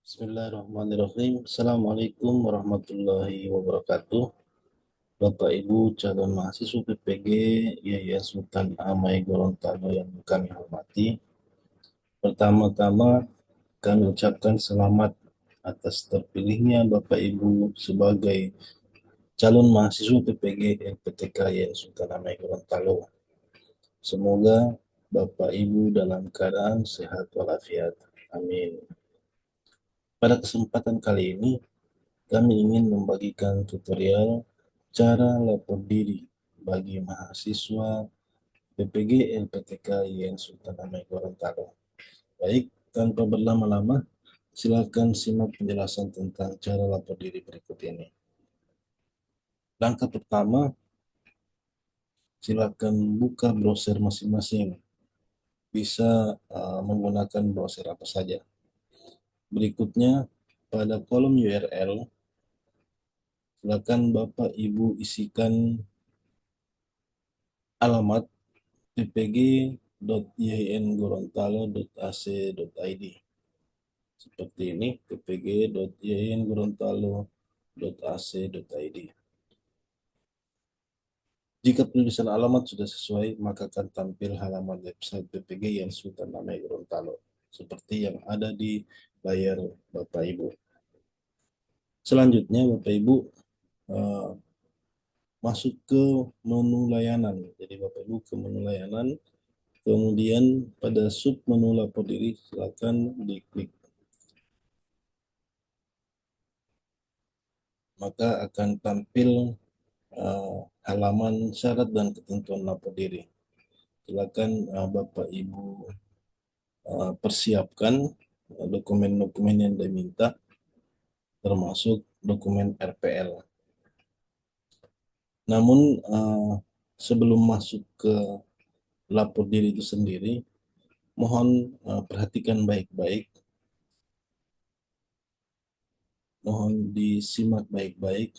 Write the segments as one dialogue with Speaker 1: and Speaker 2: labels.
Speaker 1: Bismillahirrahmanirrahim. Assalamualaikum warahmatullahi wabarakatuh. Bapak Ibu calon mahasiswa PPG Yayasan Sultan Amai Gorontalo yang kami hormati. Pertama-tama kami ucapkan selamat atas terpilihnya Bapak Ibu sebagai calon mahasiswa PPG LPTK Yayasan Sultan Amai Gorontalo. Semoga Bapak Ibu dalam keadaan sehat walafiat. Amin. Pada kesempatan kali ini kami ingin membagikan tutorial cara lapor diri bagi mahasiswa PPG LPTK YN Sultan Hamid Gorontalo. Baik, tanpa berlama-lama, silakan simak penjelasan tentang cara lapor diri berikut ini. Langkah pertama, silakan buka browser masing-masing. Bisa menggunakan browser apa saja. Berikutnya, pada kolom URL, silakan Bapak Ibu isikan alamat ppg.yngorontalo.ac.id. Seperti ini, ppg.yngorontalo.ac.id. Jika penulisan alamat sudah sesuai, maka akan tampil halaman website PPG yang Sultan Hamid Gorontalo, seperti yang ada di layar Bapak Ibu. Selanjutnya, Bapak Ibu masuk ke menu layanan. Jadi Bapak Ibu ke menu layanan, kemudian pada sub menu lapor diri silakan diklik. Maka akan tampil halaman syarat dan ketentuan lapor diri. Silakan Bapak Ibu persiapkan dokumen-dokumen yang diminta, termasuk dokumen RPL. Namun sebelum masuk ke lapor diri itu sendiri, mohon perhatikan baik-baik, mohon disimak baik-baik.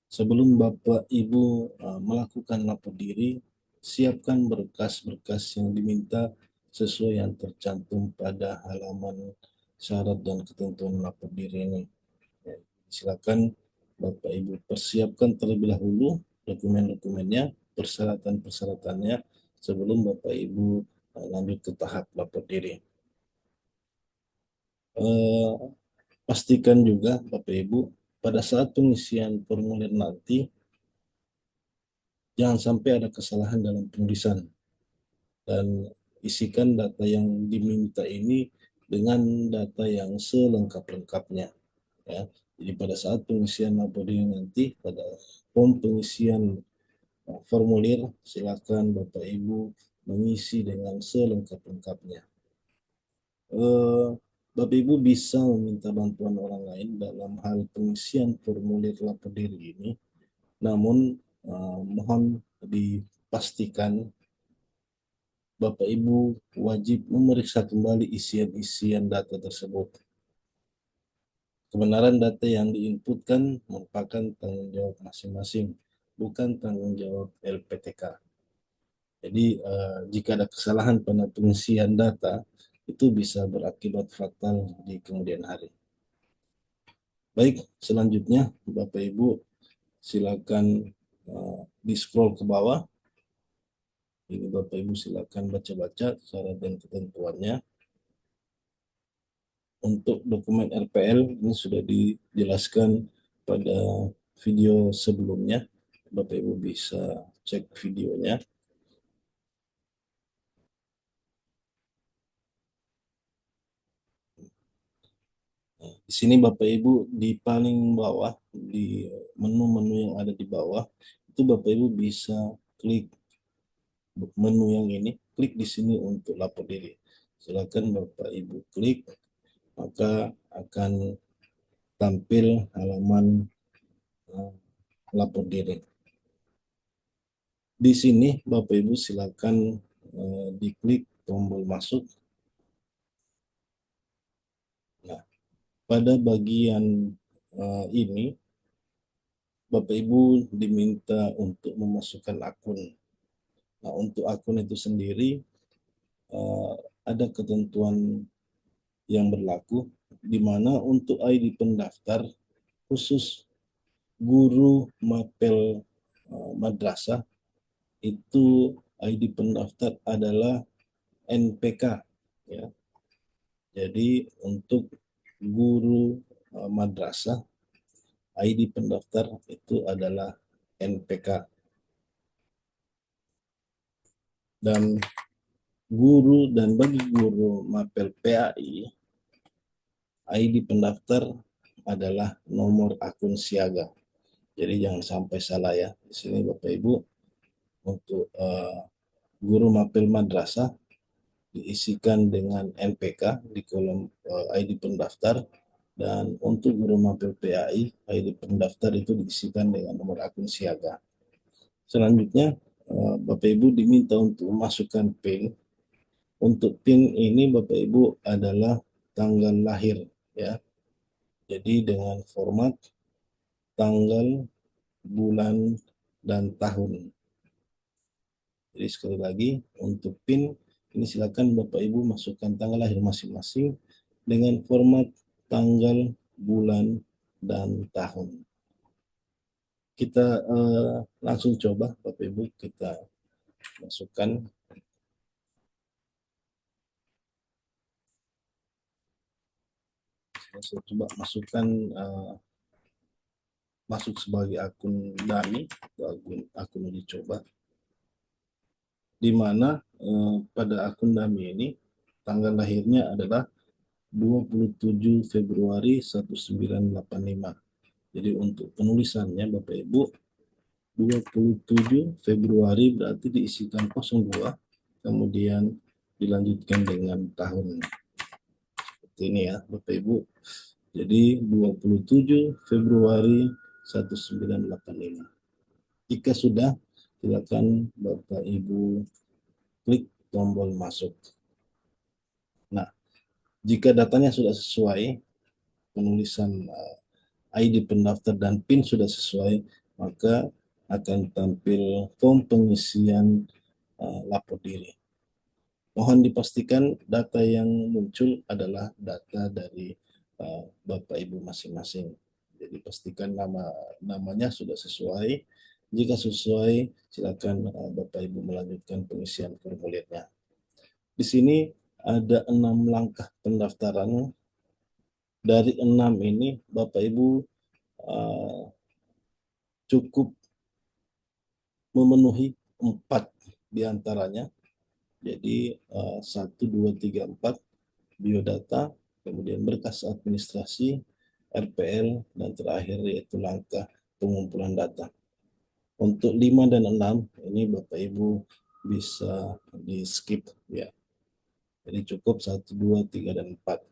Speaker 1: Sebelum Bapak Ibu melakukan lapor diri, siapkan berkas-berkas yang diminta sesuai yang tercantum pada halaman syarat dan ketentuan lapor diri ini. Ya, silakan Bapak Ibu persiapkan terlebih dahulu dokumen-dokumennya, persyaratan-persyaratannya sebelum Bapak Ibu lanjut ke tahap lapor diri. Pastikan juga Bapak Ibu pada saat pengisian formulir nanti jangan sampai ada kesalahan dalam penulisan, dan isikan data yang diminta ini dengan data yang selengkap-lengkapnya. Ya. Jadi pada saat pengisian lapor diri nanti, pada form pengisian formulir, silakan Bapak Ibu mengisi dengan selengkap-lengkapnya. Bapak Ibu bisa meminta bantuan orang lain dalam hal pengisian formulir lapor diri ini, namun mohon dipastikan Bapak Ibu wajib memeriksa kembali isian-isian data tersebut. Kebenaran data yang diinputkan merupakan tanggung jawab masing-masing, bukan tanggung jawab LPTK. Jadi jika ada kesalahan pada pengisian data, itu bisa berakibat fatal di kemudian hari. Baik, selanjutnya Bapak Ibu silakan di scroll ke bawah. Ini Bapak Ibu silakan baca-baca syarat dan ketentuannya. Untuk dokumen RPL ini sudah dijelaskan pada video sebelumnya. Bapak Ibu bisa cek videonya. Di sini Bapak Ibu di paling bawah, di menu-menu yang ada di bawah, itu Bapak Ibu bisa klik menu yang ini, klik di sini untuk lapor diri. Silakan Bapak Ibu klik, maka akan tampil halaman lapor diri. Di sini Bapak Ibu silakan diklik tombol masuk. Nah, pada bagian ini Bapak Ibu diminta untuk memasukkan akun. Nah, untuk akun itu sendiri ada ketentuan yang berlaku. di mana untuk ID pendaftar khusus guru mapel madrasah itu ID pendaftar adalah NPK ya. Jadi untuk guru madrasah ID pendaftar itu adalah NPK, dan guru dan bagi guru mapel PAI ID pendaftar adalah nomor akun siaga. Jadi jangan sampai salah ya. Di sini Bapak Ibu untuk guru mapel madrasah diisikan dengan NPK di kolom ID pendaftar, dan untuk guru mapel PAI ID pendaftar itu diisikan dengan nomor akun siaga. Selanjutnya Bapak Ibu diminta untuk memasukkan PIN. Untuk PIN ini Bapak Ibu adalah tanggal lahir ya. Jadi dengan format tanggal, bulan, dan tahun. Jadi sekali lagi untuk PIN ini silakan Bapak Ibu masukkan tanggal lahir masing-masing dengan format tanggal, bulan, dan tahun. Kita langsung coba Bapak Ibu, kita masukkan. Saya coba masukkan masuk sebagai akun dummy atau akun uji coba, di mana pada akun dummy ini tanggal lahirnya adalah 27 Februari 1985. Jadi untuk penulisannya Bapak Ibu 27 Februari berarti diisikan 02, kemudian dilanjutkan dengan tahun. Seperti ini ya Bapak Ibu. Jadi 27 Februari 1985. Jika sudah, silakan Bapak Ibu klik tombol masuk. Nah, jika datanya sudah sesuai, penulisan ID pendaftar dan PIN sudah sesuai, maka akan tampil form pengisian lapor diri. Mohon dipastikan data yang muncul adalah data dari Bapak Ibu masing-masing. Jadi pastikan namanya sudah sesuai. Jika sesuai, silakan Bapak Ibu melanjutkan pengisian formulirnya. Di sini ada 6 langkah pendaftaran. Dari 6 ini Bapak Ibu cukup memenuhi 4 diantaranya. Jadi 1, 2, 3, 4 biodata, kemudian berkas administrasi, RPL, dan terakhir yaitu langkah pengumpulan data. Untuk 5 dan 6 ini Bapak Ibu bisa di skip ya. Jadi cukup 1, 2, 3, dan 4.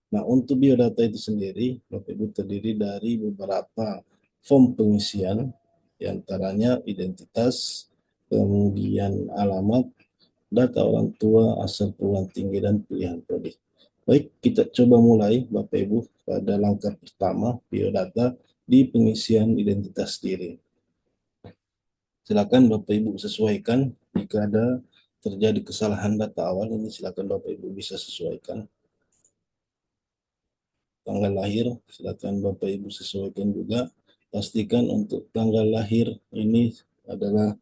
Speaker 1: Nah, untuk biodata itu sendiri Bapak Ibu terdiri dari beberapa form pengisian, diantaranya identitas, kemudian alamat, data orang tua, asal perguruan tinggi, dan pilihan prodi. Baik, kita coba mulai Bapak Ibu pada langkah pertama, biodata di pengisian identitas diri. Silakan Bapak Ibu sesuaikan jika ada terjadi kesalahan data awal ini, silakan Bapak Ibu bisa sesuaikan. Tanggal lahir, silakan Bapak Ibu sesuaikan juga. Pastikan untuk tanggal lahir ini adalah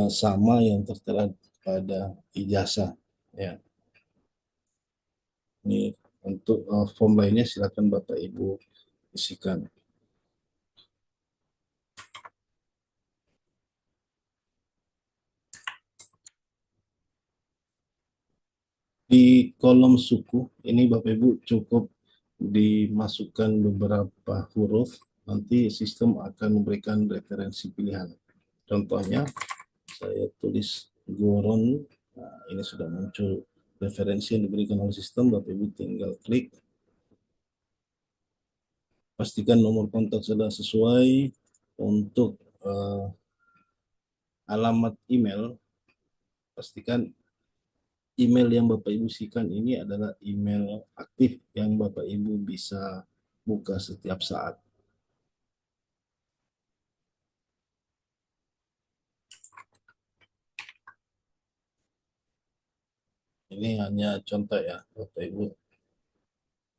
Speaker 1: sama yang tertera pada ijazah ya. Ini untuk form lainnya silakan Bapak Ibu isikan. Di kolom suku ini Bapak Ibu cukup dimasukkan beberapa huruf, nanti sistem akan memberikan referensi pilihan. Contohnya saya tulis Goron, nah, ini sudah muncul referensi yang diberikan oleh sistem. Bapak Ibu tinggal klik, pastikan nomor kontak sudah sesuai. Untuk alamat email, pastikan email yang Bapak Ibu isikan ini adalah email aktif yang Bapak Ibu bisa buka setiap saat. Ini hanya contoh ya Bapak Ibu.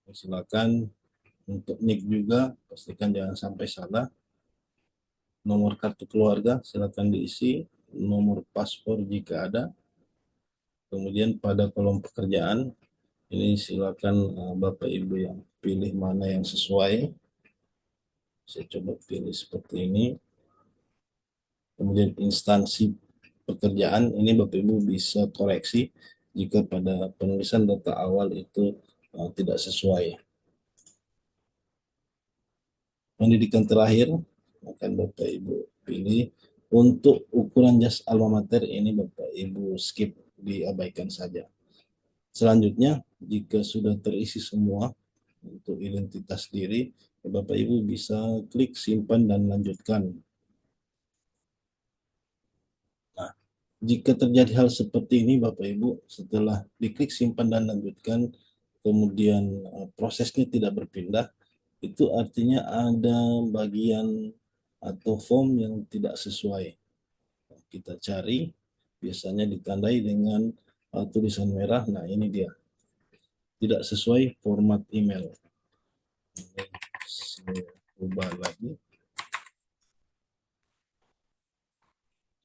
Speaker 1: Silakan untuk NIK juga pastikan jangan sampai salah. Nomor kartu keluarga silakan diisi, nomor paspor jika ada. Kemudian pada kolom pekerjaan ini silakan Bapak Ibu yang pilih mana yang sesuai. Saya coba pilih seperti ini. Kemudian instansi pekerjaan ini Bapak Ibu bisa koreksi jika pada penulisan data awal itu tidak sesuai. Pendidikan terakhir akan Bapak Ibu pilih. Untuk ukuran jas alma mater ini Bapak Ibu skip, diabaikan saja. Selanjutnya, jika sudah terisi semua untuk identitas diri, Bapak Ibu bisa klik simpan dan lanjutkan. Nah, jika terjadi hal seperti ini Bapak Ibu, setelah diklik simpan dan lanjutkan, kemudian prosesnya tidak berpindah, itu artinya ada bagian atau form yang tidak sesuai. Kita cari, biasanya ditandai dengan tulisan merah. Nah, ini dia. Tidak sesuai format email. Saya ubah lagi.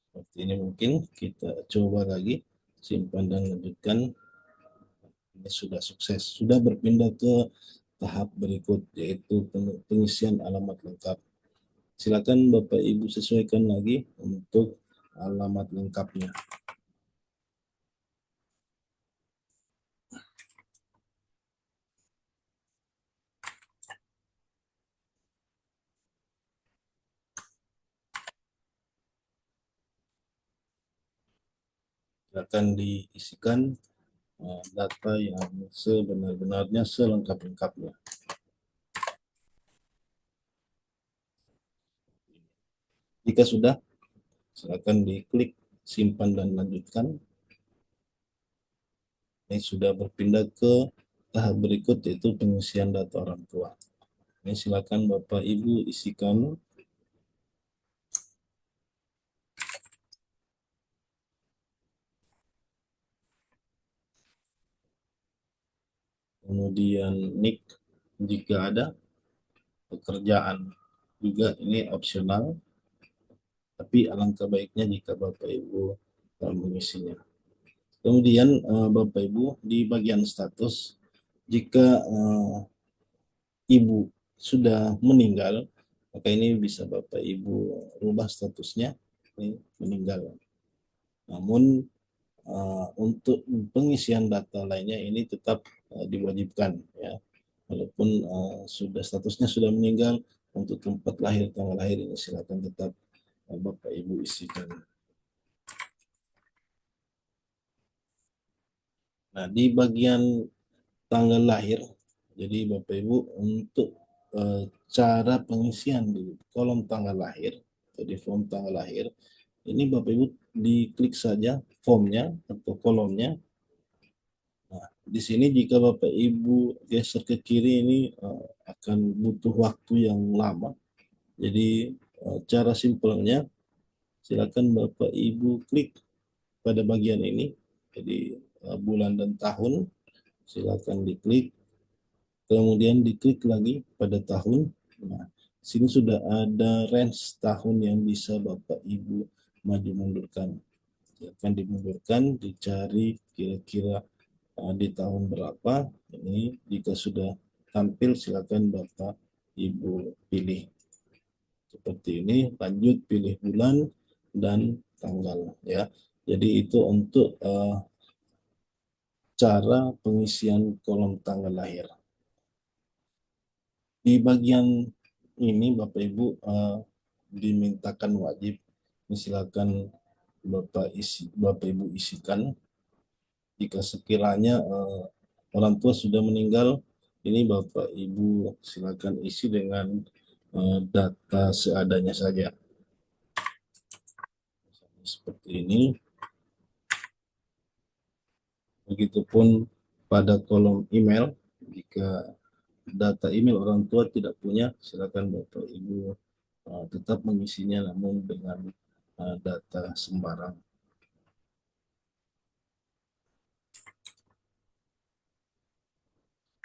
Speaker 1: Seperti ini mungkin kita coba lagi. Simpan dan lanjutkan. Ini sudah sukses. Sudah berpindah ke tahap berikut, yaitu pengisian alamat lengkap. Silakan Bapak Ibu sesuaikan lagi untuk alamat lengkapnya. Silakan diisikan data yang sebenar-benarnya, selengkap-lengkapnya. Jika sudah, silakan diklik simpan dan lanjutkan. Ini sudah berpindah ke tahap berikut, yaitu pengisian data orang tua. Ini silakan Bapak Ibu isikan. Kemudian NIK jika ada, pekerjaan juga ini opsional, tapi alangkah baiknya jika Bapak Ibu mengisinya. Kemudian Bapak Ibu di bagian status, jika Ibu sudah meninggal, maka ini bisa Bapak Ibu rubah statusnya ini meninggal. Namun untuk pengisian data lainnya ini tetap diwajibkan, ya. Walaupun sudah statusnya sudah meninggal, untuk tempat lahir, tanggal lahir ini silakan tetap Bapak Ibu isikan. Nah, di bagian tanggal lahir, jadi Bapak Ibu untuk cara pengisian di kolom tanggal lahir atau di form tanggal lahir, ini Bapak Ibu diklik saja formnya atau kolomnya. Nah, di sini jika Bapak Ibu geser ke kiri ini akan butuh waktu yang lama. Jadi cara simpelnya, silakan Bapak Ibu klik pada bagian ini. Jadi bulan dan tahun silakan diklik. Kemudian diklik lagi pada tahun. Nah, sini sudah ada range tahun yang bisa Bapak Ibu maju mundurkan. Silakan dimundurkan, dicari kira-kira di tahun berapa. Ini jika sudah tampil silakan Bapak Ibu pilih. Seperti ini, lanjut pilih bulan dan tanggal, ya. Jadi itu untuk cara pengisian kolom tanggal lahir. Di bagian ini Bapak Ibu dimintakan wajib, silakan Bapak Ibu isikan. Jika sekiranya orang tua sudah meninggal, ini Bapak Ibu silakan isi dengan data seadanya saja. Seperti ini. Begitupun pada kolom email, jika data email orang tua tidak punya, silakan Bapak Ibu tetap mengisinya namun dengan data sembarang.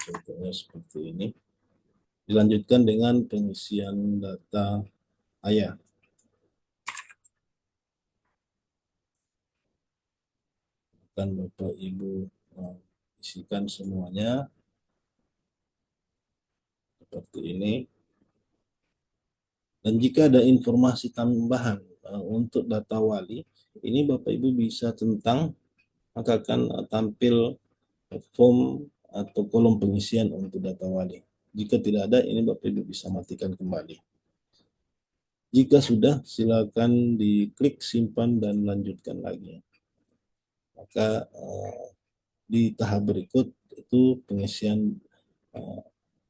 Speaker 1: Contohnya seperti ini. Dilanjutkan dengan pengisian data ayah. Akan Bapak Ibu isikan semuanya seperti ini. Dan jika ada informasi tambahan untuk data wali, ini Bapak Ibu bisa akan tampil form atau kolom pengisian untuk data wali. Jika tidak ada, ini Bapak Ibu bisa matikan kembali. Jika sudah, silakan diklik simpan dan lanjutkan lagi. Maka di tahap berikut itu pengisian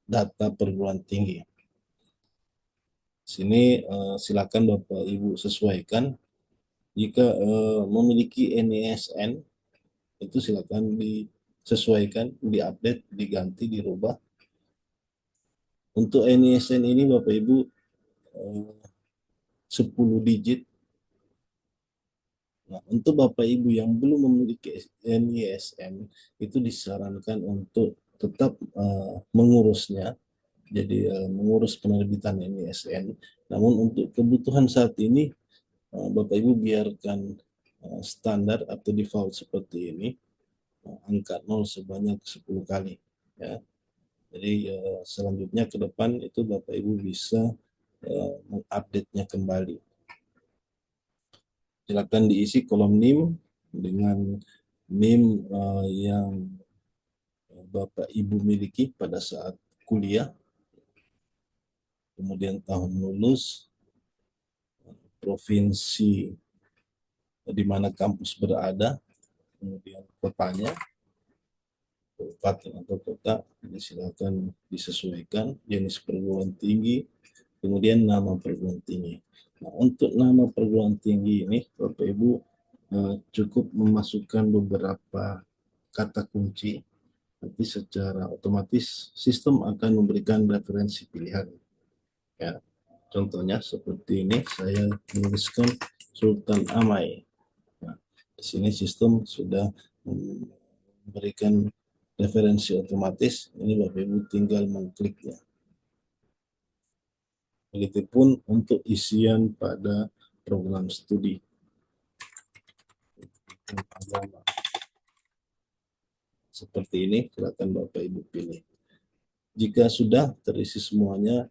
Speaker 1: data perguruan tinggi. Sini silakan Bapak Ibu sesuaikan. Jika memiliki NISN, itu silakan disesuaikan, diupdate, diganti, dirubah. Untuk NISN ini Bapak Ibu 10 digit. Nah, untuk Bapak Ibu yang belum memiliki NISN, itu disarankan untuk tetap mengurusnya, jadi mengurus penerbitan NISN. Namun untuk kebutuhan saat ini, Bapak Ibu biarkan standar atau default seperti ini, angka 0 sebanyak 10 kali. Ya. Jadi selanjutnya ke depan itu Bapak Ibu bisa mengupdate-nya kembali. Silakan diisi kolom NIM dengan NIM yang Bapak Ibu miliki pada saat kuliah, kemudian tahun lulus, provinsi di mana kampus berada, kemudian kotanya, kabupaten atau kota, silakan disesuaikan, jenis perguruan tinggi, kemudian nama perguruan tinggi. Nah, untuk nama perguruan tinggi ini, Bapak Ibu cukup memasukkan beberapa kata kunci, nanti secara otomatis sistem akan memberikan referensi pilihan. Ya, contohnya seperti ini, saya menuliskan Sultan Amai. Nah, di sini sistem sudah memberikan referensi otomatis. Ini Bapak Ibu tinggal mengkliknya. Begitupun untuk isian pada program studi. Seperti ini, silakan Bapak Ibu pilih. Jika sudah terisi semuanya,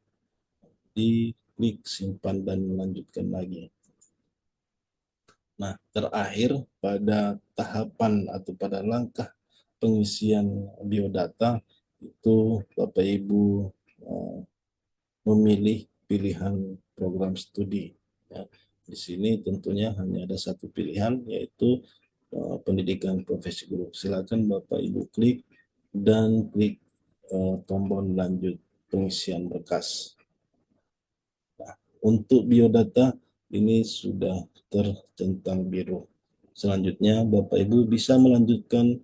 Speaker 1: diklik simpan dan melanjutkan lagi. Nah, terakhir pada tahapan atau pada langkah pengisian biodata itu Bapak Ibu memilih pilihan program studi. Ya. Di sini tentunya hanya ada satu pilihan, yaitu pendidikan profesi guru. Silakan Bapak Ibu klik dan klik tombol lanjut pengisian berkas. Nah, untuk biodata ini sudah tercentang biru. Selanjutnya Bapak Ibu bisa melanjutkan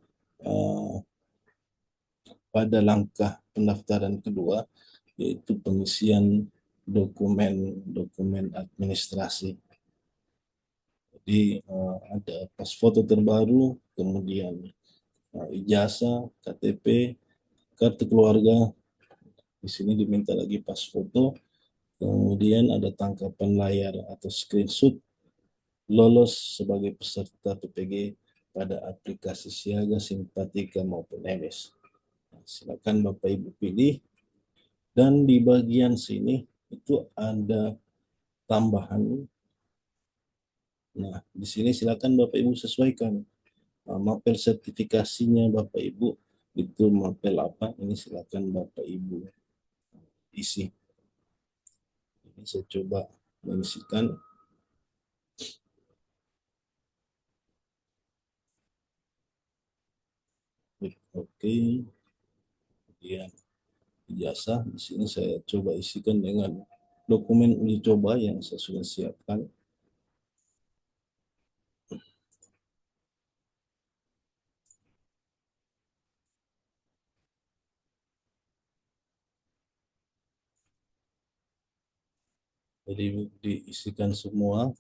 Speaker 1: pada langkah pendaftaran kedua, yaitu pengisian dokumen administrasi. Jadi ada pas foto terbaru, kemudian ijazah, KTP, kartu keluarga. Di sini diminta lagi pas foto, kemudian ada tangkapan layar atau screenshot lolos sebagai peserta PPG pada aplikasi Siaga, Simpatika maupun EMIS. Nah, silakan Bapak Ibu pilih. Dan di bagian sini itu ada tambahan. Nah, di sini silakan Bapak Ibu sesuaikan mapel sertifikasinya Bapak Ibu itu mapel apa, ini silakan Bapak Ibu isi. Ini saya coba mengisikan. Oke. Kemudian ijazah di sini saya coba isikan dengan dokumen uji coba yang saya sudah siapkan. Jadi diisikan semua,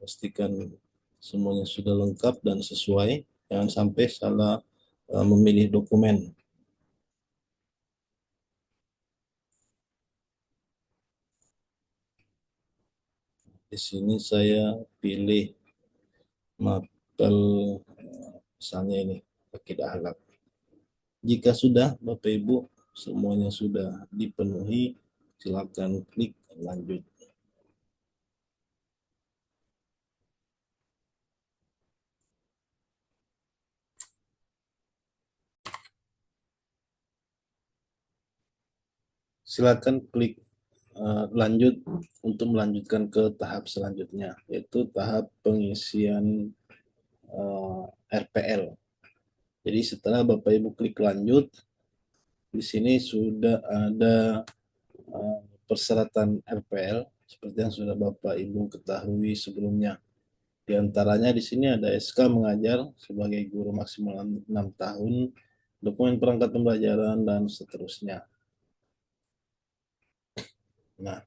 Speaker 1: pastikan semuanya sudah lengkap dan sesuai, jangan sampai salah memilih dokumen. Di sini saya pilih mapel, misalnya ini akidah akhlak. Jika sudah Bapak Ibu semuanya sudah dipenuhi, silakan klik lanjut. Silakan klik lanjut untuk melanjutkan ke tahap selanjutnya, yaitu tahap pengisian RPL. Jadi setelah Bapak Ibu klik lanjut, di sini sudah ada persyaratan RPL seperti yang sudah Bapak Ibu ketahui sebelumnya. Di antaranya di sini ada SK mengajar sebagai guru maksimal 6 tahun, dokumen perangkat pembelajaran, dan seterusnya. Nah,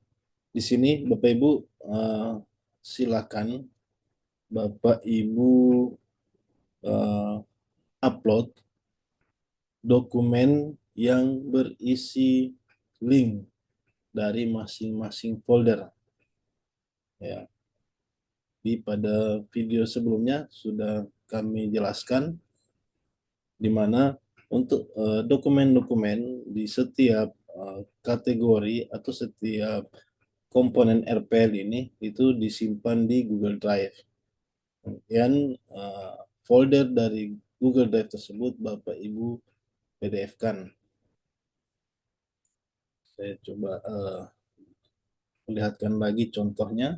Speaker 1: di sini Bapak Ibu silakan Bapak Ibu upload dokumen yang berisi link dari masing-masing folder. Ya, pada video sebelumnya sudah kami jelaskan di mana untuk dokumen-dokumen di setiap kategori atau setiap komponen RPL ini itu disimpan di Google Drive. Kemudian folder dari Google Drive tersebut Bapak Ibu PDF-kan. Saya coba perlihatkan lagi contohnya.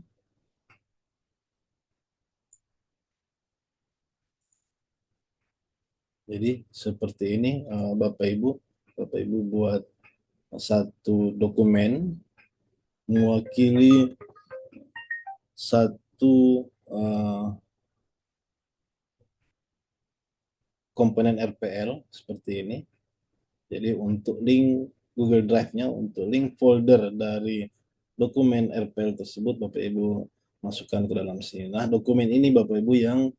Speaker 1: Jadi seperti ini Bapak Ibu buat satu dokumen mewakili satu komponen RPL seperti ini. Jadi untuk link Google Drive-nya, untuk link folder dari dokumen RPL tersebut Bapak Ibu masukkan ke dalam sini. Nah, dokumen ini Bapak Ibu yang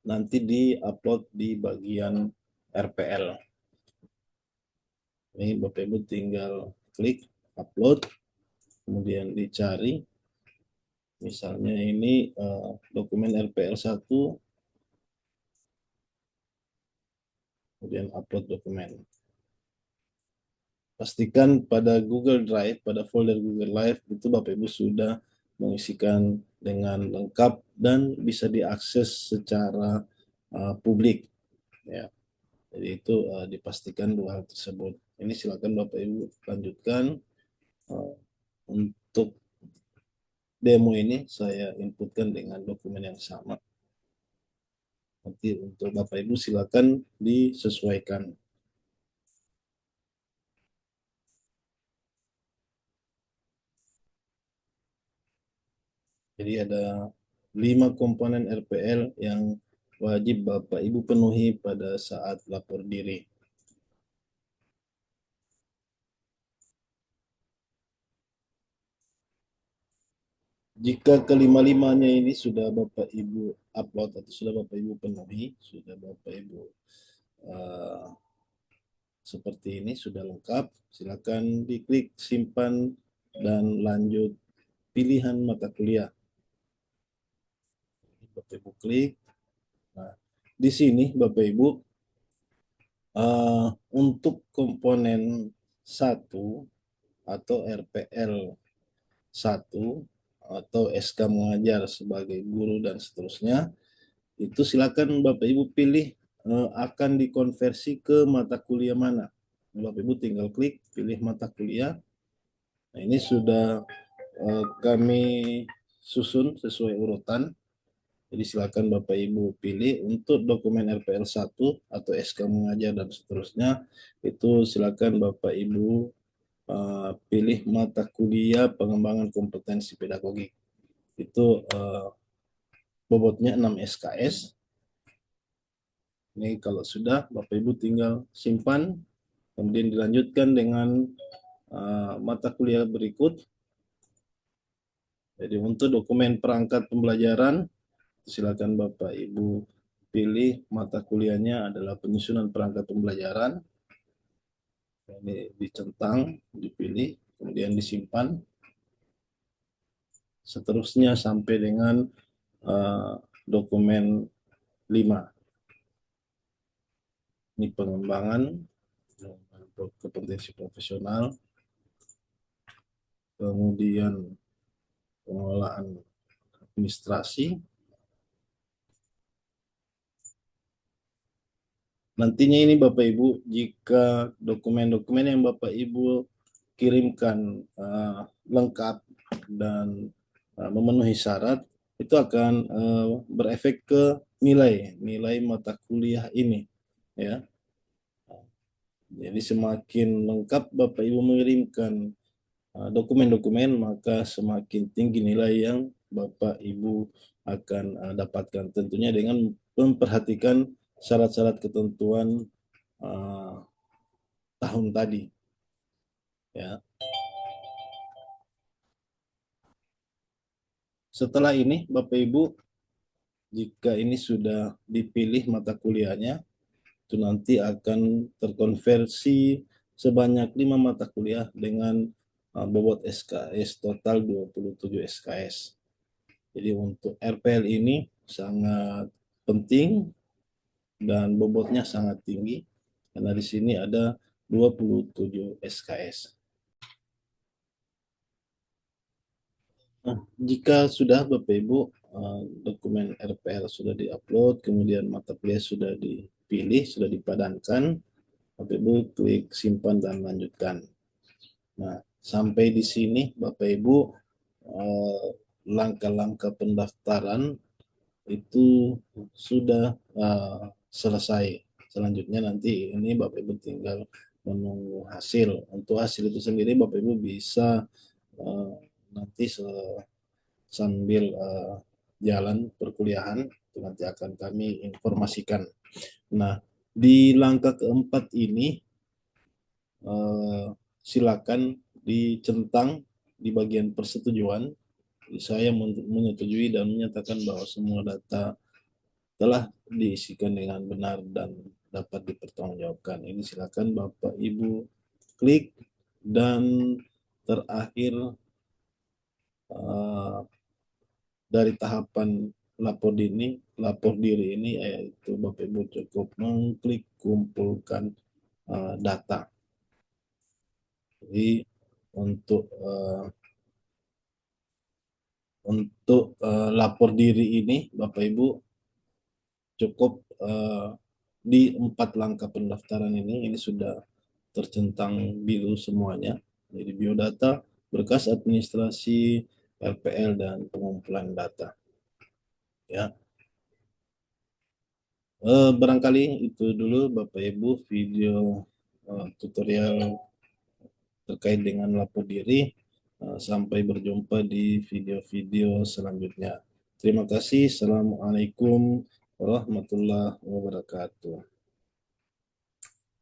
Speaker 1: nanti di-upload di bagian RPL. Ini Bapak Ibu tinggal klik upload, kemudian dicari. Misalnya ini dokumen RPL 1, kemudian upload dokumen. Pastikan pada Google Drive, pada folder Google Drive itu Bapak Ibu sudah mengisikan dengan lengkap dan bisa diakses secara publik. Ya, jadi itu dipastikan dua hal tersebut. Ini silakan Bapak Ibu lanjutkan. Untuk demo ini saya inputkan dengan dokumen yang sama. Nanti untuk Bapak Ibu silakan disesuaikan. Jadi ada 5 komponen RPL yang wajib Bapak Ibu penuhi pada saat lapor diri. Jika kelima-limanya ini sudah Bapak Ibu upload atau sudah Bapak Ibu penuhi, sudah Bapak Ibu seperti ini, sudah lengkap, silakan diklik simpan dan lanjut pilihan mata kuliah. Bapak Ibu klik. Nah, di sini Bapak Ibu untuk komponen 1 atau RPL 1 atau SK mengajar sebagai guru dan seterusnya, itu silakan Bapak Ibu pilih akan dikonversi ke mata kuliah mana. Bapak Ibu tinggal klik pilih mata kuliah. Nah, ini sudah kami susun sesuai urutan. Jadi silakan Bapak Ibu pilih untuk dokumen RPL 1 atau SK mengajar dan seterusnya, itu silakan Bapak Ibu pilih mata kuliah pengembangan kompetensi pedagogik. Itu bobotnya 6 SKS. Ini kalau sudah Bapak Ibu tinggal simpan, kemudian dilanjutkan dengan mata kuliah berikut. Jadi untuk dokumen perangkat pembelajaran, silakan Bapak Ibu pilih mata kuliahnya adalah penyusunan perangkat pembelajaran. Ini dicentang, dipilih, kemudian disimpan. seterusnya sampai dengan dokumen 5. Ini pengembangan kompetensi profesional, kemudian pengelolaan administrasi. Nantinya ini Bapak Ibu, jika dokumen-dokumen yang Bapak Ibu kirimkan lengkap dan memenuhi syarat, itu akan berefek ke nilai mata kuliah ini, ya. Jadi semakin lengkap Bapak Ibu mengirimkan dokumen-dokumen, maka semakin tinggi nilai yang Bapak Ibu akan dapatkan, tentunya dengan memperhatikan syarat-syarat ketentuan tahun tadi, ya. Setelah ini Bapak Ibu, jika ini sudah dipilih mata kuliahnya, itu nanti akan terkonversi sebanyak 5 mata kuliah dengan bobot SKS total 27 SKS. Jadi untuk RPL ini sangat penting dan bobotnya sangat tinggi karena di sini ada 27 SKS. Nah, jika sudah Bapak Ibu dokumen RPL sudah diupload, kemudian mata kuliah sudah dipilih, sudah dipadankan, Bapak Ibu klik simpan dan lanjutkan. Nah, sampai di sini Bapak Ibu langkah-langkah pendaftaran itu sudah selesai. Selanjutnya nanti ini Bapak Ibu tinggal menunggu hasil. Untuk hasil itu sendiri Bapak Ibu bisa nanti sambil jalan perkuliahan itu nanti akan kami informasikan. Nah, di langkah keempat ini silakan dicentang di bagian persetujuan. Saya menyetujui dan menyatakan bahwa semua data telah diisikan dengan benar dan dapat dipertanggungjawabkan. Ini silakan Bapak Ibu klik, dan terakhir dari tahapan lapor diri ini yaitu Bapak Ibu cukup mengklik kumpulkan data. Jadi untuk lapor diri ini Bapak Ibu cukup di 4 langkah pendaftaran ini sudah tercentang biru semuanya. Jadi biodata, berkas administrasi, RPL, dan pengumpulan data. Ya, barangkali itu dulu Bapak Ibu video tutorial terkait dengan lapor diri. Sampai berjumpa di video-video selanjutnya. Terima kasih. Assalamualaikum warahmatullahi wabarakatuh.